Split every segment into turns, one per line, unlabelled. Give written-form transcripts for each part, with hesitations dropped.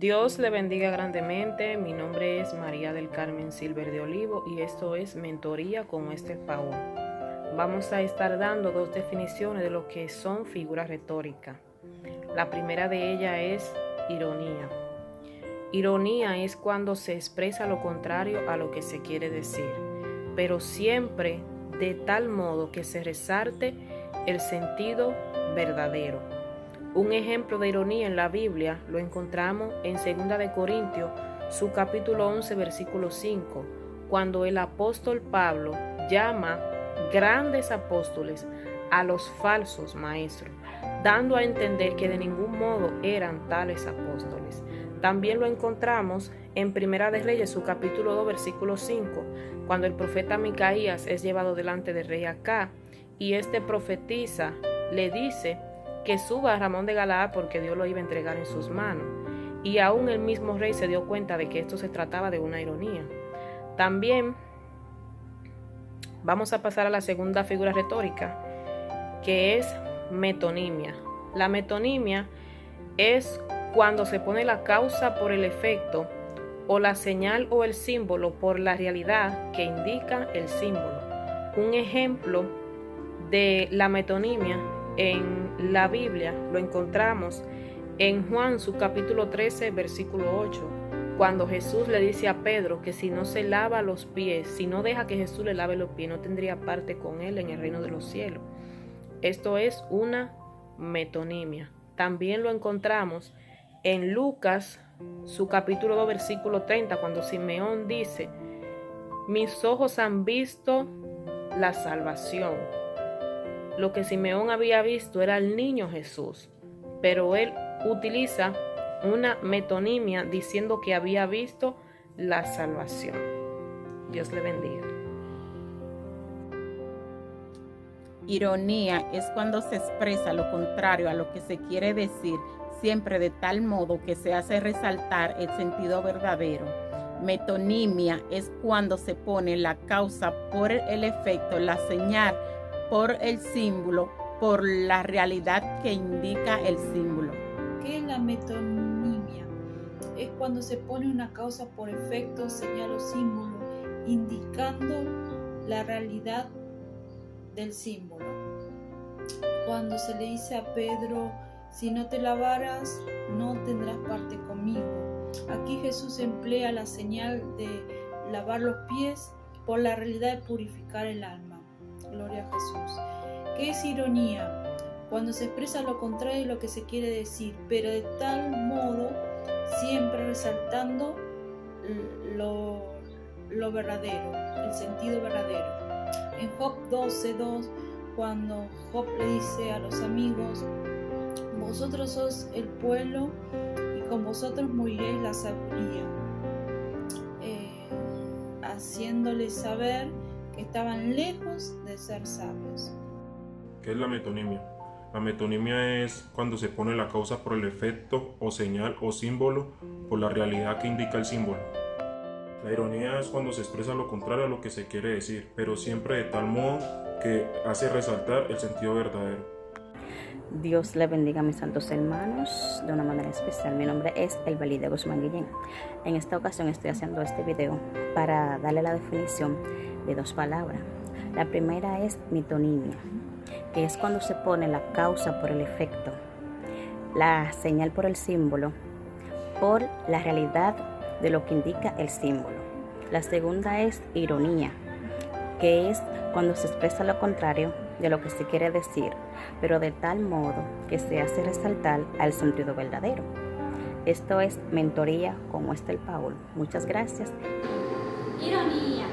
Dios le bendiga grandemente. Mi nombre es María del Carmen Silver de Olivo y esto es Mentoría con Esther Paul. Vamos a estar dando dos definiciones de lo que son figuras retóricas. La primera de ellas es ironía. Ironía es cuando se expresa lo contrario a lo que se quiere decir, pero siempre de tal modo que se resalte el sentido verdadero. Un ejemplo de ironía en la Biblia lo encontramos en 2 de Corintios, su capítulo 11, versículo 5, cuando el apóstol Pablo llama grandes apóstoles a los falsos maestros, dando a entender que de ningún modo eran tales apóstoles. También lo encontramos en 1 de Reyes, su capítulo 2, versículo 5, cuando el profeta Micaías es llevado delante del rey Acab y este profetiza, le dice que suba a Ramón de Galaad porque Dios lo iba a entregar en sus manos. Y aún el mismo rey se dio cuenta de que esto se trataba de una ironía. También vamos a pasar a la segunda figura retórica, que es metonimia. La metonimia es cuando se pone la causa por el efecto o la señal o el símbolo por la realidad que indica el símbolo. Un ejemplo de la metonimia en la Biblia lo encontramos en Juan, su capítulo 13, versículo 8, cuando Jesús le dice a Pedro que si no se lava los pies, si no deja que Jesús le lave los pies, no tendría parte con él en el reino de los cielos. Esto es una metonimia. También lo encontramos en Lucas, su capítulo 2, versículo 30, cuando Simeón dice: mis ojos han visto la salvación. Lo que Simeón había visto era el niño Jesús, pero él utiliza una metonimia diciendo que había visto la salvación. Dios le bendiga.
Ironía es cuando se expresa lo contrario a lo que se quiere decir, siempre de tal modo que se hace resaltar el sentido verdadero. Metonimia es cuando se pone la causa por el efecto, la señal por el símbolo, por la realidad que indica el símbolo.
¿Qué es la metonimia? Es cuando se pone una causa por efecto, señal o símbolo, indicando la realidad del símbolo. Cuando se le dice a Pedro: si no te lavaras, no tendrás parte conmigo. Aquí Jesús emplea la señal de lavar los pies por la realidad de purificar el alma. Gloria a Jesús. ¿Qué es ironía? Cuando se expresa lo contrario de lo que se quiere decir, pero de tal modo siempre resaltando lo verdadero, el sentido verdadero. En Job 12:2, cuando Job le dice a los amigos: vosotros sois el pueblo y con vosotros moriréis la sabiduría, haciéndoles saber que estaban lejos de ser sabios.
¿Qué es la metonimia? La metonimia es cuando se pone la causa por el efecto o señal o símbolo por la realidad que indica el símbolo. La ironía es cuando se expresa lo contrario a lo que se quiere decir, pero siempre de tal modo que hace resaltar el sentido verdadero.
Dios le bendiga a mis santos hermanos de una manera especial. Mi nombre es Elbalide Guzmán Guillén. En esta ocasión estoy haciendo este video para darle la definición de dos palabras. La primera es metonimia, que es cuando se pone la causa por el efecto, la señal por el símbolo, por la realidad de lo que indica el símbolo. La segunda es ironía, que es cuando se expresa lo contrario de lo que se quiere decir, pero de tal modo que se hace resaltar al sentido verdadero. Esto es Mentoría con Esther Paul. Muchas gracias.
Ironía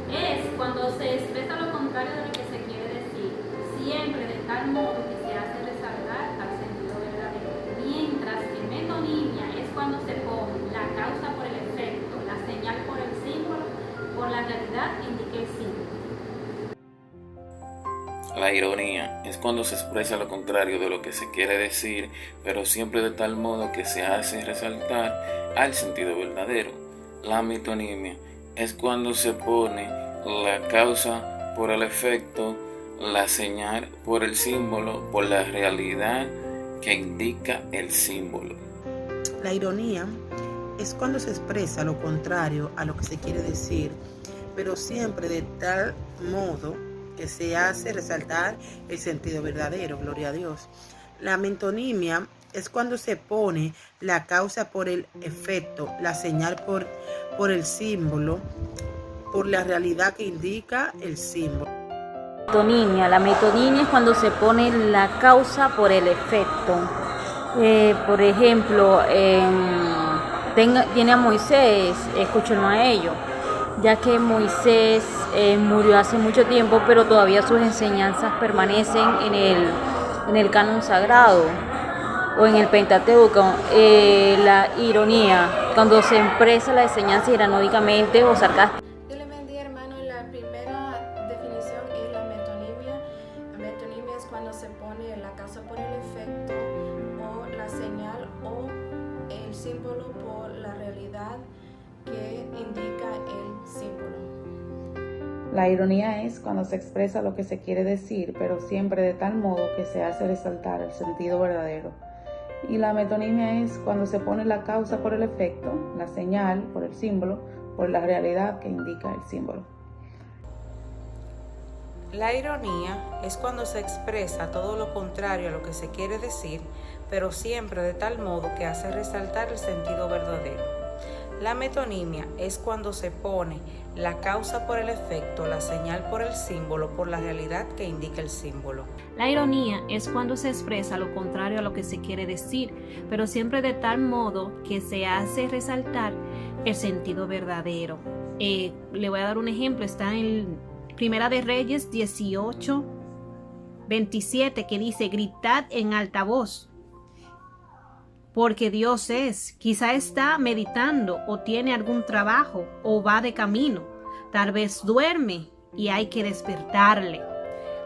es cuando se expresa lo contrario de lo que se quiere decir, siempre de tal modo que se hace resaltar al sentido verdadero. Mientras que metonimia es cuando se pone la causa por el efecto, la señal por el símbolo, por la realidad que indica el símbolo.
La ironía es cuando se expresa lo contrario de lo que se quiere decir, pero siempre de tal modo que se hace resaltar al sentido verdadero. La metonimia es cuando se pone la causa por el efecto, la señal por el símbolo, por la realidad que indica el símbolo.
La ironía es cuando se expresa lo contrario a lo que se quiere decir, pero siempre de tal modo que se hace resaltar el sentido verdadero. Gloria a Dios. La metonimia es cuando se pone la causa por el efecto, la señal por el símbolo, por la realidad que indica el símbolo.
La metonimia es cuando se pone la causa por el efecto. Por ejemplo, tiene a Moisés, escúchenlo a ellos, ya que Moisés murió hace mucho tiempo, pero todavía sus enseñanzas permanecen en el canon sagrado o en el Pentateuco. La ironía, cuando se expresa la enseñanza ironódicamente o sarcásticamente.
Dios le bendiga, hermano. La primera definición es la metonimia. La metonimia es cuando se pone la causa por el efecto o la señal o el símbolo por la realidad que indica el símbolo.
La ironía es cuando se expresa lo que se quiere decir, pero siempre de tal modo que se hace resaltar el sentido verdadero. Y la metonimia es cuando se pone la causa por el efecto, la señal por el símbolo, por la realidad que indica el símbolo.
La ironía es cuando se expresa todo lo contrario a lo que se quiere decir, pero siempre de tal modo que hace resaltar el sentido verdadero. La metonimia es cuando se pone la causa por el efecto, la señal por el símbolo, por la realidad que indica el símbolo.
La ironía es cuando se expresa lo contrario a lo que se quiere decir, pero siempre de tal modo que se hace resaltar el sentido verdadero. Le voy a dar un ejemplo, está en Primera de Reyes 18:27, que dice: gritad en alta voz, porque Dios es. Quizá está meditando o tiene algún trabajo o va de camino. Tal vez duerme y hay que despertarle,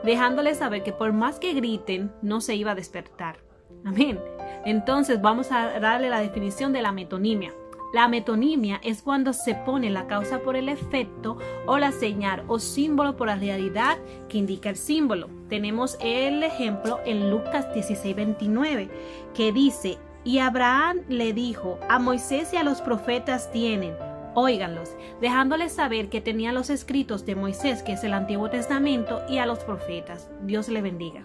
dejándole saber que por más que griten no se iba a despertar. Amén. Entonces vamos a darle la definición de la metonimia. La metonimia es cuando se pone la causa por el efecto o la señal o símbolo por la realidad que indica el símbolo. Tenemos el ejemplo en Lucas 16:29, que dice: y Abraham le dijo: a Moisés y a los profetas tienen, óiganlos, dejándoles saber que tenían los escritos de Moisés, que es el Antiguo Testamento, y a los profetas. Dios le bendiga.